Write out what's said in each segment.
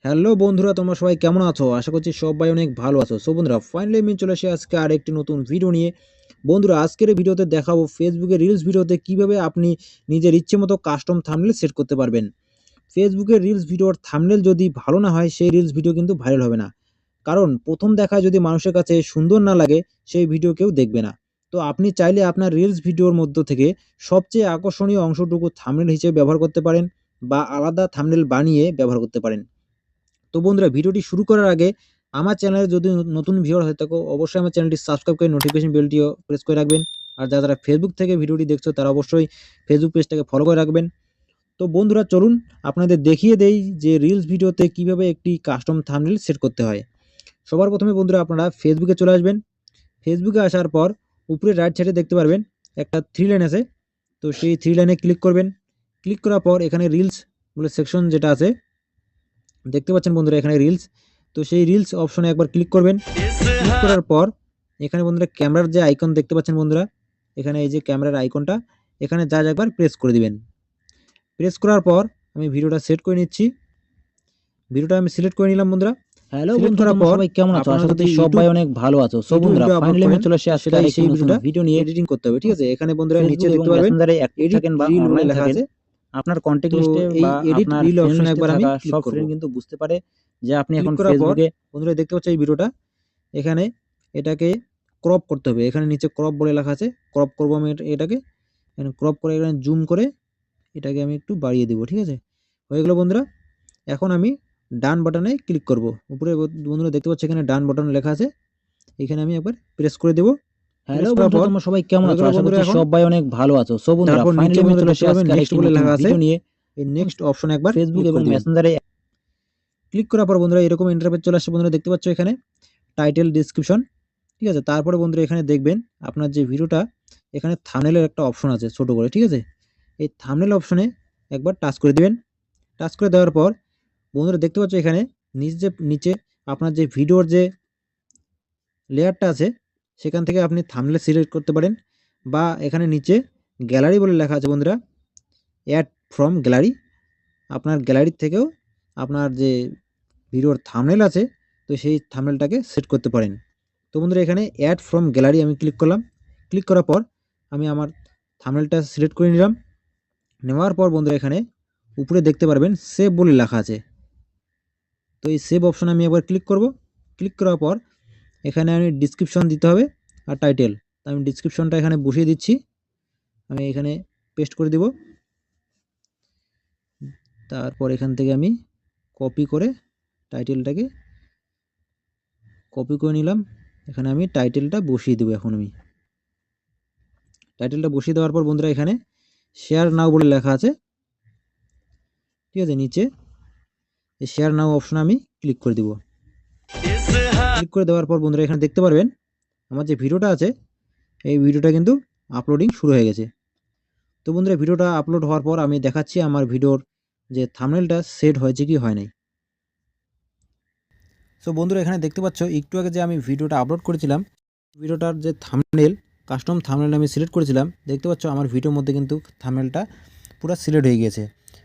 Hello বন্ধুরা, তোমরা সবাই কেমন আছো? আশা করছি সবাই অনেক ভালো আছো। সো বন্ধুরা, ফাইনালি আমি চলে আসি আজকে আরেকটি নতুন ভিডিও নিয়ে। বন্ধুরা, আজকের এই ভিডিওতে দেখাবো ফেসবুকে রিলস ভিডিওতে কিভাবে আপনি নিজের ইচ্ছে মতো কাস্টম থাম্বনেল সেট করতে পারবেন। ফেসবুকের রিলস ভিডিওর থাম্বনেল যদি ভালো না হয়, সেই রিলস ভিডিও কিন্তু ভাইরাল হবে না। কারণ প্রথম দেখায় যদি মানুষের কাছে সুন্দর না লাগে, সেই ভিডিও কেউ দেখবে না। তো আপনি চাইলে আপনার রিলস ভিডিওর মধ্য থেকে সবচেয়ে আকর্ষণীয় অংশটুকু থাম্বনেল হিসেবে ব্যবহার করতে পারেন, বা আলাদা থাম্বনেল বানিয়ে ব্যবহার করতে পারেন। তো বন্ধুরা, ভিডিওটি শুরু করার আগে আমার চ্যানেলে যদি নতুন ভিউয়ার হয়ে থাকো, অবশ্যই আমার চ্যানেলটি সাবস্ক্রাইব করে নোটিফিকেশন বেলটিও প্রেস করে রাখবেন। আর যারা ফেসবুক থেকে ভিডিওটি দেখছো, তারা অবশ্যই ফেসবুক পেজটাকে ফলো করে রাখবেন। তো বন্ধুরা, চলুন আপনাদের দেখিয়ে দেই যে রিলস ভিডিওতে কিভাবে একটি কাস্টম থাম্বনেল সেট করতে হয়। সবার প্রথমে বন্ধুরা, আপনারা ফেসবুকে চলে আসবেন। ফেসবুকে আসার পর উপরে রাইট সাইডে দেখতে পারবেন একটা থ্রি লাইন আছে। তো সেই থ্রি লাইনে ক্লিক করবেন। ক্লিক করার পর এখানে রিলস বলে সেকশন যেটা আছে দেখতে পাচ্ছেন বন্ধুরা, এখানে রিলস। তো সেই রিলস অপশনে একবার ক্লিক করবেন। ক্লিক করার পর এখানে বন্ধুরা ক্যামেরার যে আইকন দেখতে পাচ্ছেন বন্ধুরা, এখানে এই যে ক্যামেরার আইকনটা, এখানে যা একবার প্রেস করে দিবেন। প্রেস করার পর আমি ভিডিওটা সেট করে নিচ্ছি। ভিডিওটা আমি সিলেক্ট করে নিলাম বন্ধুরা। হ্যালো সিলেক্ট বন্ধুরা, করার তোমরা পর সবাই কেমন আছো? আপনারা আশা যদি করছি সবাই অনেক ভালো আছো। সো বন্ধুরা, ভিডিও আপলোড ফাইনালি আমি করেন, চলে আসি আজকে সেটাই আরেকটি সেই নতুন ভিডিওটা ভিডিও নিয়ে। এডিটিং করতে হবে, ঠিক আছে? এখানে বন্ধুরা নিচে ফেসবুক এবং দেখতে পারবেন মেসেঞ্জারে অ্যাক্টিভ এডিট থাকেন বা রিল বলে অনলাইন লেখা থাকেন, আছে। আপনার কন্টাক্ট তো লিস্টে এই বা এডিট আপনার রিল ফ্রেন্ড অপশনে লিস্টে একবার আমি থাকা ক্লিক সব করব। ফ্রেন্ড কিন্তু বুঝতে পারে যে আপনি ক্লিক এখন করার পর ফেসবুকে। বন্ধুরা দেখতে পাচ্ছ এই ভিডিওটা, এখানে এটাকে ক্রপ করতে হবে। এখানে নিচে ক্রপ বলে লেখা আছে, ক্রপ করব আমি এটাকে। এখানে ক্রপ করে এখানে জুম করে এটাকে আমি একটু বাড়িয়ে দেবো, ঠিক আছে? হয়ে গেল বন্ধুরা। এখন আমি ডান বাটনে ক্লিক করব। উপরে বন্ধুরা দেখতে পাচ্ছ এখানে ডান বাটন লেখা আছে, এখানে আমি একবার প্রেস করে দেব। হ্যালো প্রেস করার বন্ধুরা, পর তোমরা সবাই কেমন হয়ে আছো? গেল আশা বন্ধুরা। করছি এখন সবাই অনেক ভালো আছো। সো বন্ধুরা, তারপর ফাইনালি নিচে আমি বন্ধুরা চলে দেখতে আসি পাবেন আজকে নেক্সট আরেকটি বলে নতুন লেখা আছে, ভিডিও নিয়ে। এই নেক্সট অপশনে একবার ক্লিক ফেসবুক এবং করে দিবেন। মেসেঞ্জারে ক্লিক করার পর বন্ধুরা এরকম ইন্টারফেস চলে আসছে বন্ধুরা, দেখতে পাচ্ছ এখানে টাইটেল, ডিসক্রিপশন, ঠিক আছে? তারপরে বন্ধুরা এখানে দেখবেন আপনার যে ভিডিওটা, এখানে থাম্বনেলের একটা অপশন আছে ছোট করে, ঠিক আছে? এই থাম্বনেল অপশনে একবার টাচ করে দিবেন। টাচ করে দেওয়ার পর বন্ধুরা দেখতে পাচ্ছ এখানে নিচে আপনার যে ভিডিওর যে লেয়ারটা আছে, সেখান থেকে আপনি থাম্বনেল সিলেক্ট করতে পারেন, বা এখানে নিচে গ্যালারি বলে লেখা আছে বন্ধুরা, অ্যাড ফ্রম গ্যালারি। আপনার গ্যালারির থেকেও আপনার যে ভিডিওর থাম্বনেল আছে, তো সেই থাম্বনেলটাকে সেট করতে পারেন। তো বন্ধুরা এখানে অ্যাড ফ্রম গ্যালারি আমি ক্লিক করলাম। ক্লিক করার পর আমি আমার থাম্বনেলটা সিলেক্ট করে নিলাম। নেওয়ার পর বন্ধুরা এখানে উপরে দেখতে পারবেন সেভ বলে লেখা আছে। তো এই সেভ অপশনে আমি একবার ক্লিক করব। ক্লিক করার পর এখানে আমি ডিসক্রিপশন দিতে হবে আর টাইটেল। আমি ডিসক্রিপশনটা এখানে বসিয়ে দিচ্ছি। আমি এখানে পেস্ট করে দিব। তারপর এখান থেকে আমি কপি করে টাইটেলটাকে কপি করে নিলাম। এখানে আমি টাইটেলটা বসিয়ে দেবো। এখন আমি টাইটেলটা বসিয়ে দেওয়ার পর বন্ধুরা এখানে শেয়ার নাও বলে লেখা আছে, ঠিক আছে? নিচে এই শেয়ার নাও অপশনে আমি ক্লিক করে দিব। ক্লিক করে দেওয়ার পর বন্ধুরা এখানে দেখতে পারবেন আমার যে ভিডিওটা আছে, এই ভিডিওটা কিন্তু আপলোডিং শুরু হয়ে গেছে। তো বন্ধুরা, ভিডিওটা আপলোড হওয়ার পর আমি দেখাচ্ছি আমার ভিডিওর যে থাম্বনেলটা সেট হয়েছে কি হয় নাই। সো বন্ধুরা এখানে দেখতে পাচ্ছ একটু আগে যে আমি ভিডিওটা আপলোড করেছিলাম, ভিডিওটার যে থাম্বনেল, কাস্টম থাম্বনেল আমি সিলেক্ট করেছিলাম, দেখতে পাচ্ছ আমার ভিডিওর মধ্যে কিন্তু থাম্বনেলটা পুরো সিলেক্ট হয়ে গিয়েছে।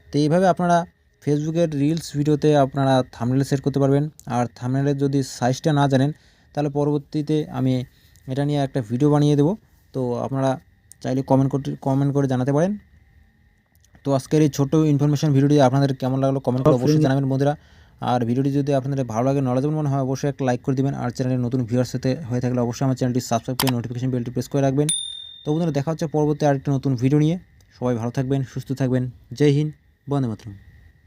তো এইভাবে আপনারা ফেসবুকের রিলস ভিডিওতে আপনারা থাম্বনেল সেট করতে পারবেন। আর থাম্বনেলের যদি সাইজটা না জানেন, তাহলে পরবর্তীতে আমি এটা নিয়ে একটা ভিডিও বানিয়ে দেবো। তো আপনারা চাইলে কমেন্ট করে জানাতে পারেন। তো আজকের এই ছোট্ট ইনফরমেশন ভিডিওটি আপনাদের কেমন লাগলো কমেন্ট করে অবশ্যই জানাবেন বন্ধুরা। আর ভিডিওটি যদি আপনাদের ভালো লাগে, নলেজেবল মনে হয়, অবশ্যই একটা লাইক করে দিবেন। আর চ্যানেলের নতুন ভিউয়ার্স হয়ে থাকলে অবশ্যই আমার চ্যানেলটি সাবস্ক্রাইব করে নোটিফিকেশন বেলটি প্রেস করে রাখবেন। তো বন্ধুরা দেখা হচ্ছে পরবর্তী আরেকটি নতুন ভিডিও নিয়ে। সবাই ভালো থাকবেন, সুস্থ থাকবেন। জয় হিন্দ, বন্দে মাতরম।